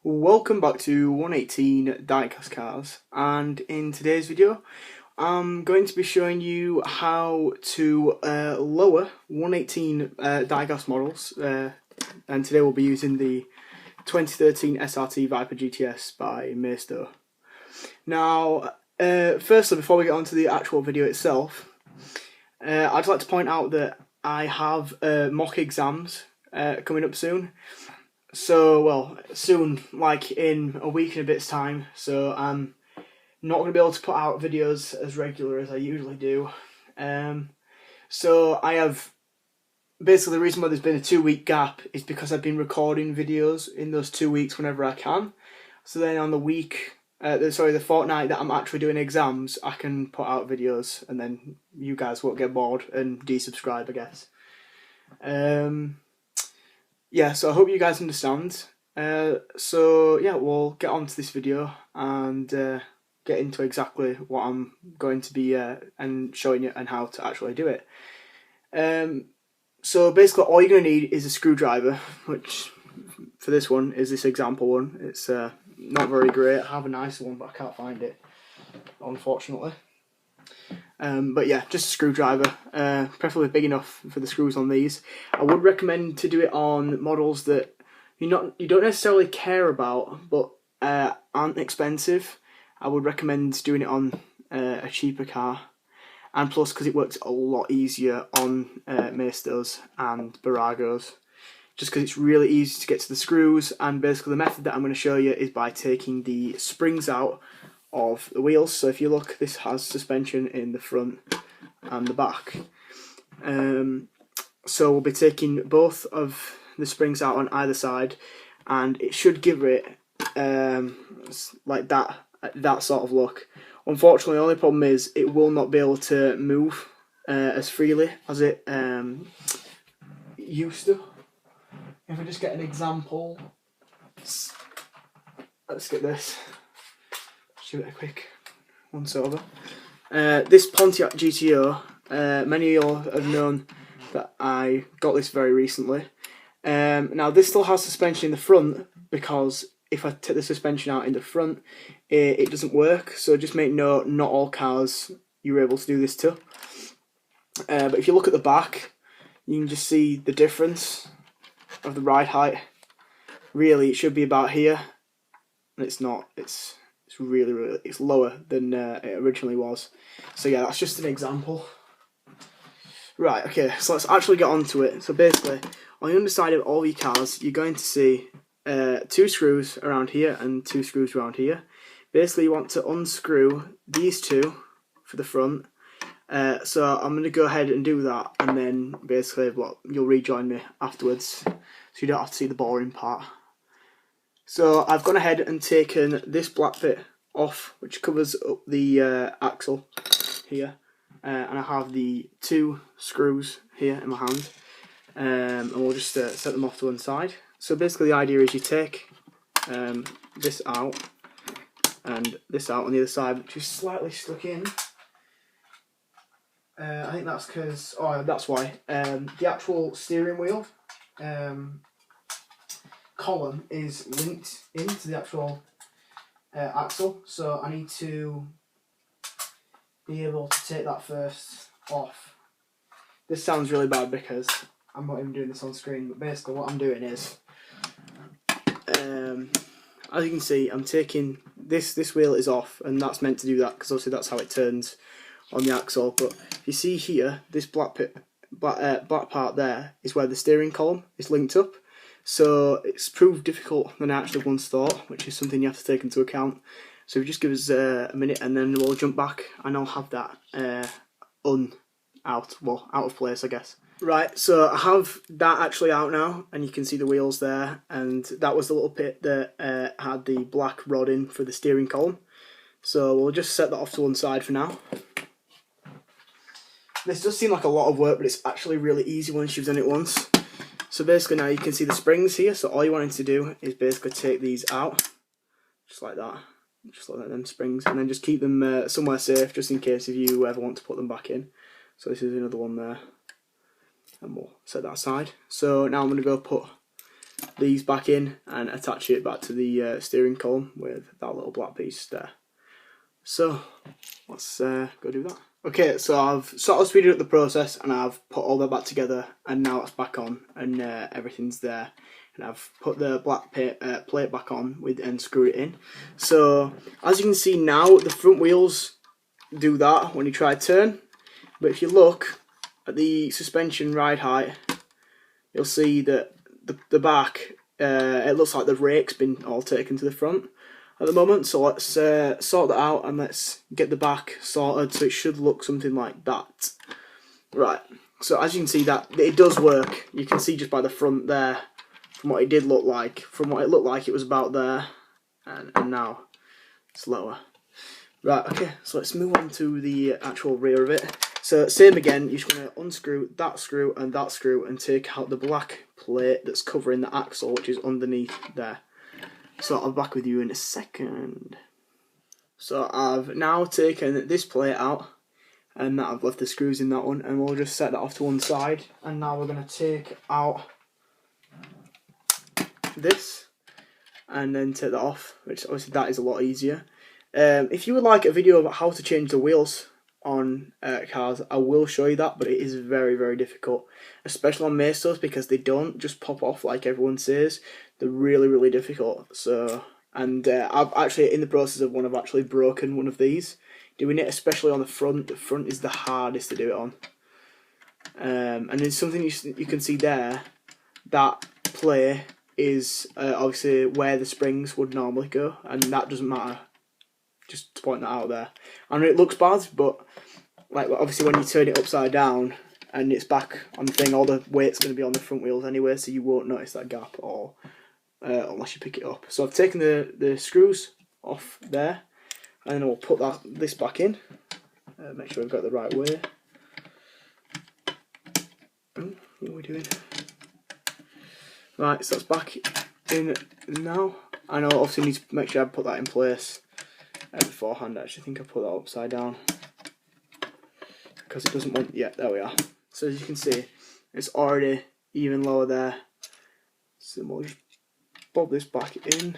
Welcome back to 118 Diecast Cars, and in today's video I'm going to be showing you how to lower 118 diecast models, and today we'll be using the 2013 SRT Viper GTS by Maisto. Now, firstly, before we get on to the actual video itself, I'd like to point out that I have mock exams coming up soon. So, well, soon, like in a week and a bit's time, so I'm not going to be able to put out videos as regular as I usually do. So I have, basically the reason why there's been a 2-week gap is because I've been recording videos in those 2 weeks whenever I can. So then on the the fortnight that I'm actually doing exams, I can put out videos and then you guys won't get bored and desubscribe, I guess. Yeah, so I hope you guys understand. So yeah, we'll get on to this video and get into exactly what I'm going to be and showing you and how to actually do it. So basically all you're going to need is a screwdriver, which for this one is this example one. It's not very great. I have a nicer one but I can't find it, unfortunately. But yeah, just a screwdriver, preferably big enough for the screws on these. I would recommend to do it on models that you don't necessarily care about, but aren't expensive. I would recommend doing it on a cheaper car, and plus because it works a lot easier on Maistos and Baragos, just because it's really easy to get to the screws. And basically the method that I'm going to show you is by taking the springs out of the wheels. So if you look, this has suspension in the front and the back. So we'll be taking both of the springs out on either side, and it should give it like that sort of look. Unfortunately, the only problem is it will not be able to move as freely as it used to. If we just get an example, let's get this. Give it a quick once over. This Pontiac GTO, many of you have known that I got this very recently. Now this still has suspension in the front, because if I take the suspension out in the front, it doesn't work. So just make note, not all cars you're able to do this to. But if you look at the back, you can just see the difference of the ride height. Really, it should be about here, and it's not. It's really it's lower than it originally was. So yeah, that's just an example. Right, okay, so let's actually get on to it. So basically, on the underside of all your cars, you're going to see 2 screws around here and 2 screws around here. Basically, you want to unscrew these 2 for the front. So I'm going to go ahead and do that, and then basically you'll rejoin me afterwards, so you don't have to see the boring part. So I've gone ahead and taken this black bit off, which covers up the axle here, and I have the 2 screws here in my hand, and we'll just set them off to one side. So basically the idea is you take this out and this out on the other side, which is slightly stuck in. I think that's because, that's why, the actual steering wheel column is linked into the actual axle, so I need to be able to take that first off. This sounds really bad because I'm not even doing this on screen, but basically what I'm doing is, as you can see, I'm taking this wheel is off, and that's meant to do that because obviously that's how it turns on the axle. But if you see here, this black part there is where the steering column is linked up. So it's proved difficult than I actually once thought, which is something you have to take into account. So if you just give us a minute, and then we'll jump back and I'll have that out of place, I guess. Right, so I have that actually out now, and you can see the wheels there, and that was the little bit that had the black rod in for the steering column. So we'll just set that off to one side for now. This does seem like a lot of work, but it's actually really easy once you've done it once. So basically now you can see the springs here, so all you wanted to do is basically take these out, just like that, just like them springs, and then just keep them somewhere safe, just in case if you ever want to put them back in. So this is another one there, and we'll set that aside. So now I'm going to go put these back in and attach it back to the steering column with that little black piece there. So let's go do that. Okay, so I've sort of speeded up the process and I've put all that back together, and now it's back on and everything's there. And I've put the black plate back on and screw it in. So as you can see now, the front wheels do that when you try to turn. But if you look at the suspension ride height, you'll see that the back, it looks like the rake's been all taken to the front at the moment. So let's sort that out and let's get the back sorted, so it should look something like that. Right, so as you can see that it does work. You can see just by the front there, from what it did look like, from what it looked like it was about there, and now it's lower. Right, okay, so let's move on to the actual rear of it. So same again, you're just going to unscrew that screw and take out the black plate that's covering the axle, which is underneath there. So I'll be back with you in a second. So I've now taken this plate out, and I've left the screws in that one, and we'll just set that off to one side. And now we're going to take out this and then take that off, which obviously that is a lot easier. If you would like a video about how to change the wheels on cars, I will show you that, but it is very, very difficult, especially on Maestos, because they don't just pop off like everyone says. They're really, really difficult. So, and I'm actually in the process of I've actually broken one of these doing it, especially on the front. The front is the hardest to do it on, and there's something you can see there. That play is obviously where the springs would normally go, and that doesn't matter. Just to point that out there. I know it looks bad, but like obviously when you turn it upside down and it's back on the thing, all the weight's going to be on the front wheels anyway, so you won't notice that gap or unless you pick it up. So I've taken the screws off there, and then we'll put this back in. Make sure we've got it the right way. What are we doing? Right, so that's back in now. I know obviously need to make sure I put that in place beforehand. I actually think I put that upside down because it doesn't want. Yeah, there we are. So as you can see, it's already even lower there. So we'll just bob this back in,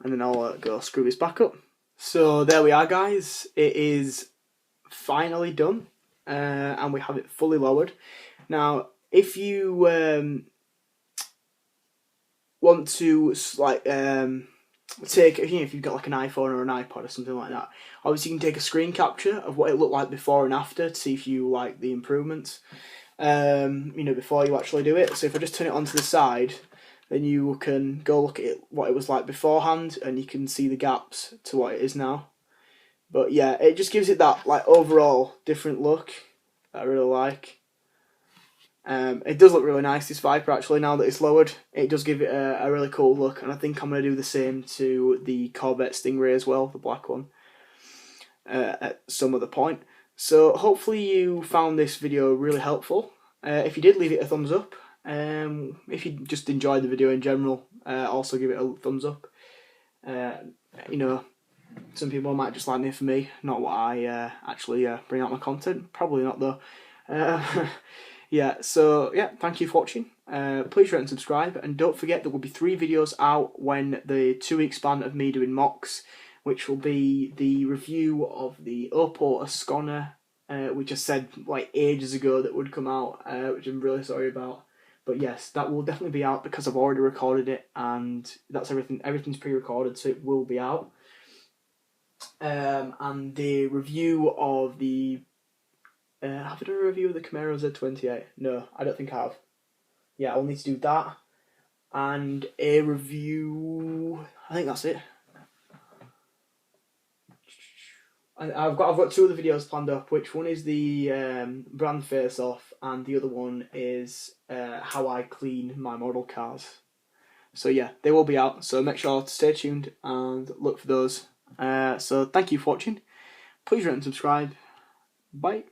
and then I'll go screw this back up. So there we are, guys. It is finally done, and we have it fully lowered. Now, if you want to like take, if you've got like an iPhone or an iPod or something like that, obviously you can take a screen capture of what it looked like before and after to see if you like the improvements, before you actually do it. So if I just turn it onto the side, then you can go look at what it was like beforehand, and you can see the gaps to what it is now. But yeah, it just gives it that like overall different look that I really like. It does look really nice, this Viper, actually, now that it's lowered. It does give it a really cool look, and I think I'm going to do the same to the Corvette Stingray as well, the black one, at some other point. So hopefully you found this video really helpful. If you did, leave it a thumbs up. If you just enjoyed the video in general, also give it a thumbs up. Some people might just like me for me, not what I actually bring out my content. Probably not, though. Yeah, so yeah, thank you for watching. Please rate and subscribe, and don't forget there will be 3 videos out when the 2-week span of me doing mocks, which will be the review of the Opel Ascona, which I said like ages ago that would come out, which I'm really sorry about. But yes, that will definitely be out because I've already recorded it, and that's everything. Everything's pre-recorded, so it will be out. And the review of the have I done a review of the Camaro Z28? No, I don't think I have. Yeah, I'll need to do that. And a review. I think that's it. I've got 2 other videos planned up. Which one is the brand face off, and the other one is how I clean my model cars. So yeah, they will be out. So make sure to stay tuned and look for those. So thank you for watching. Please rate and subscribe. Bye.